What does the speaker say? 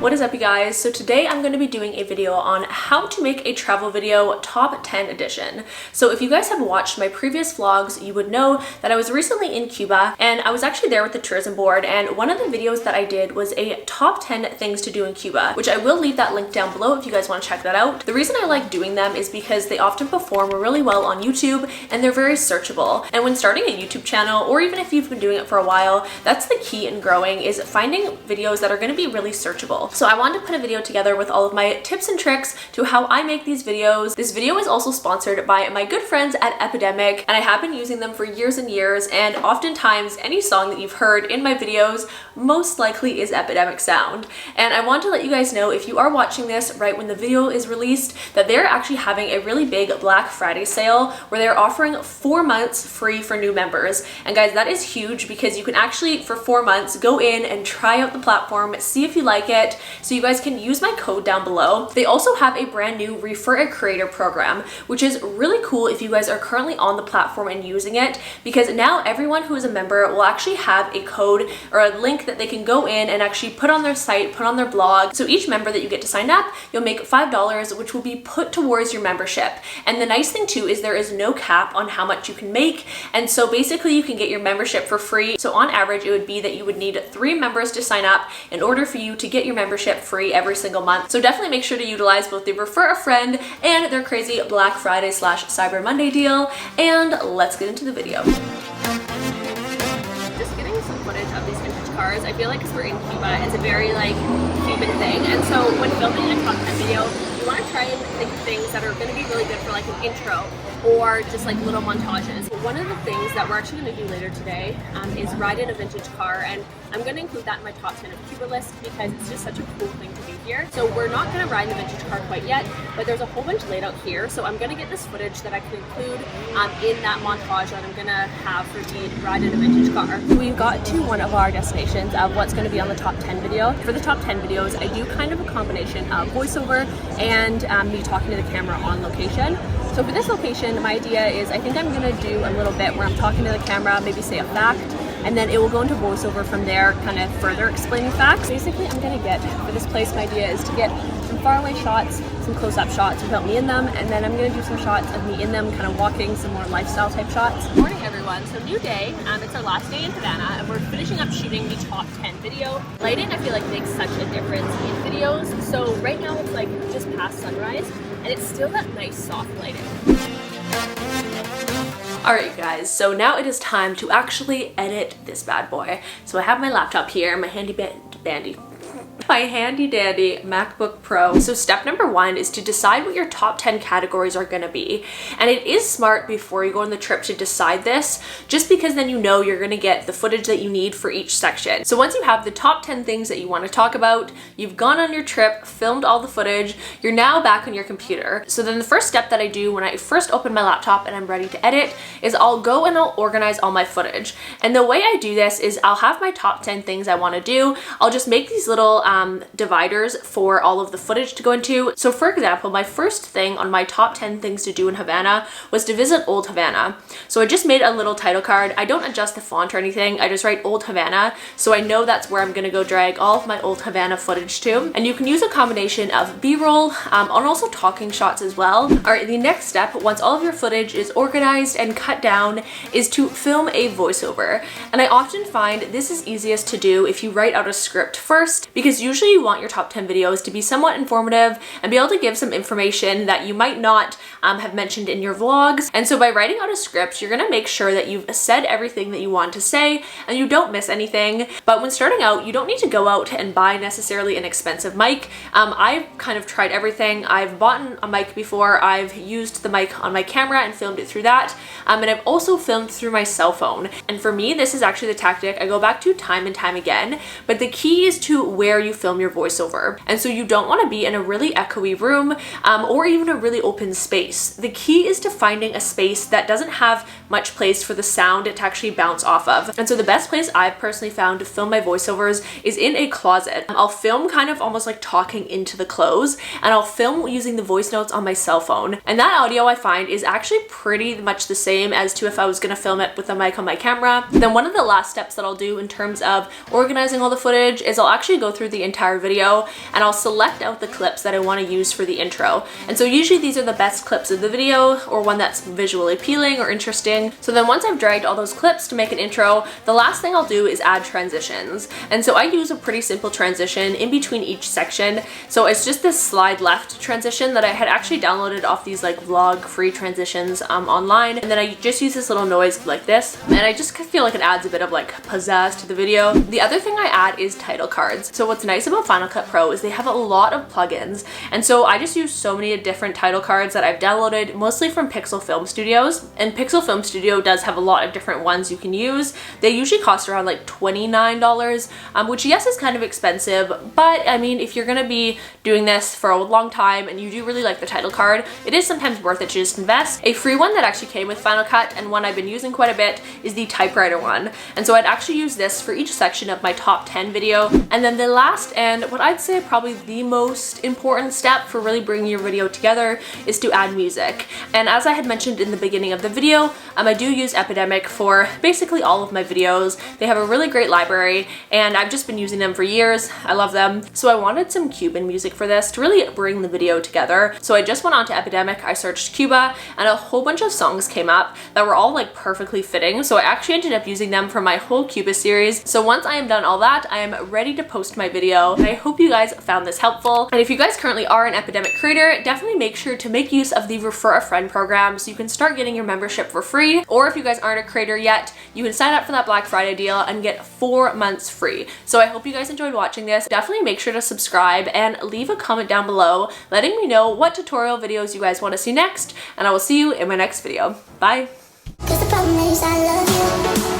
What is up, you guys? So today I'm going to be doing a video on how to make a travel video top 10 edition. So if you guys have watched my previous vlogs, you would know that I was recently in Cuba and I was actually there with the tourism board, and one of the videos that I did was a top 10 things to do in Cuba, which I will leave that link down below if you guys want to check that out. The reason I like doing them is because they often perform really well on YouTube and they're very searchable. And when starting a YouTube channel, or even if you've been doing it for a while, that's the key in growing, is finding videos that are going to be really searchable. So I wanted to put a video together with all of my tips and tricks to how I make these videos. This video is also sponsored by my good friends at Epidemic, and I have been using them for years and years, and oftentimes any song that you've heard in my videos most likely is Epidemic sound. And I want to let you guys know, if you are watching this right when the video is released, that they're actually having a really big Black Friday sale where they're offering 4 months free for new members. And guys, that is huge because you can actually for 4 months go in and try out the platform, see if you like it. So you guys can use my code down below. They also have a brand new Refer a Creator program, which is really cool if you guys are currently on the platform and using it, because now everyone who is a member will actually have a code or a link that they can go in and actually put on their site, put on their blog. So each member that you get to sign up, you'll make $5, which will be put towards your membership. And the nice thing too is there is no cap on how much you can make. And so basically you can get your membership for free. So on average, it would be that you would need 3 members to sign up in order for you to get your membership free every single month. So definitely make sure to utilize both the Refer a Friend and their crazy Black Friday / Cyber Monday deal. And let's get into the video. Just getting some footage of these vintage cars. I feel like because we're in Cuba, it's a very like Cuban thing. And so when filming a top 10 video, you want to try and think of things that are going to be really good for like an intro or just like little montages. One of the things that we're actually going to do later today is ride in a vintage car, and I'm going to include that in my top 10 of Cuba list because it's just such a cool thing to do here. So we're not going to ride in the vintage car quite yet, but there's a whole bunch laid out here. So I'm going to get this footage that I can include in that montage that I'm going to have for the ride in a vintage car. We've got to one of our destinations of what's going to be on the top 10 video. For the top 10 videos, I do kind of a combination of voiceover and me talking to the camera on location. So for this location, my idea is I think I'm going to do a little bit where I'm talking to the camera, maybe say a fact, and then it will go into voiceover from there, kind of further explaining facts. Basically, I'm going to get, for this place, my idea is to get some faraway shots, some close-up shots without me in them, and then I'm going to do some shots of me in them, kind of walking, some more lifestyle type shots. Good morning, everyone. So new day, it's our last day in Havana, and we're finishing up shooting the top 10 video. Lighting, I feel like, makes such a difference in videos. So right now it's like just past sunrise, and it's still that nice soft lighting. Alright, you guys, so now it is time to actually edit this bad boy. So I have my laptop here, my handy dandy MacBook Pro. So step number 1 is to decide what your top 10 categories are going to be. And it is smart before you go on the trip to decide this, just because then you know you're going to get the footage that you need for each section. So once you have the top 10 things that you want to talk about, you've gone on your trip, filmed all the footage, you're now back on your computer. So then the first step that I do when I first open my laptop and I'm ready to edit is I'll go and I'll organize all my footage. And the way I do this is I'll have my top 10 things I want to do. I'll just make these little dividers for all of the footage to go into. So for example, my first thing on my top 10 things to do in Havana was to visit Old Havana. So I just made a little title card. I don't adjust the font or anything. I just write Old Havana. So I know that's where I'm going to go drag all of my Old Havana footage to. And you can use a combination of B-roll and also talking shots as well. All right, the next step, once all of your footage is organized and cut down, is to film a voiceover. And I often find this is easiest to do if you write out a script first, because usually you want your top 10 videos to be somewhat informative and be able to give some information that you might not have mentioned in your vlogs. And so by writing out a script, you're going to make sure that you've said everything that you want to say and you don't miss anything. But when starting out, you don't need to go out and buy necessarily an expensive mic. I've kind of tried everything. I've bought a mic before. I've used the mic on my camera and filmed it through that. And I've also filmed through my cell phone. And for me, this is actually the tactic I go back to time and time again. But the key is to where you film your voiceover. And so you don't want to be in a really echoey room or even a really open space. The key is to finding a space that doesn't have much place for the sound to actually bounce off of. And so the best place I've personally found to film my voiceovers is in a closet. I'll film kind of almost like talking into the clothes, and I'll film using the voice notes on my cell phone. And that audio I find is actually pretty much the same as to if I was going to film it with a mic on my camera. Then one of the last steps that I'll do in terms of organizing all the footage is I'll actually go through the the entire video, and I'll select out the clips that I want to use for the intro. And so usually these are the best clips of the video, or one that's visually appealing or interesting. So then once I've dragged all those clips to make an intro, the last thing I'll do is add transitions. And so I use a pretty simple transition in between each section. So it's just this slide left transition that I had actually downloaded off these like vlog free transitions online. And then I just use this little noise like this, and I just feel like it adds a bit of like pizzazz to the video. The other thing I add is title cards. So what's nice about Final Cut Pro is they have a lot of plugins, and so I just use so many different title cards that I've downloaded mostly from Pixel Film Studios, and Pixel Film Studio does have a lot of different ones you can use. They usually cost around like $29, which yes is kind of expensive, but I mean if you're gonna be doing this for a long time and you do really like the title card, it is sometimes worth it to just invest. A free one that actually came with Final Cut and one I've been using quite a bit is the typewriter one, and so I'd actually use this for each section of my top 10 video. And then the last and what I'd say probably the most important step for really bringing your video together is to add music. And as I had mentioned in the beginning of the video, I do use Epidemic for basically all of my videos. They have a really great library and I've just been using them for years. I love them. So I wanted some Cuban music for this to really bring the video together. So I just went on to Epidemic, I searched Cuba, and a whole bunch of songs came up that were all like perfectly fitting. So I actually ended up using them for my whole Cuba series. So once I am done all that, I am ready to post my video. And I hope you guys found this helpful. And if you guys currently are an Epidemic creator, definitely make sure to make use of the Refer a Friend program so you can start getting your membership for free. Or if you guys aren't a creator yet, you can sign up for that Black Friday deal and get 4 months free. So I hope you guys enjoyed watching this. Definitely make sure to subscribe and leave a comment down below letting me know what tutorial videos you guys want to see next, and I will see you in my next video. Bye! 'Cause the problem is I love you.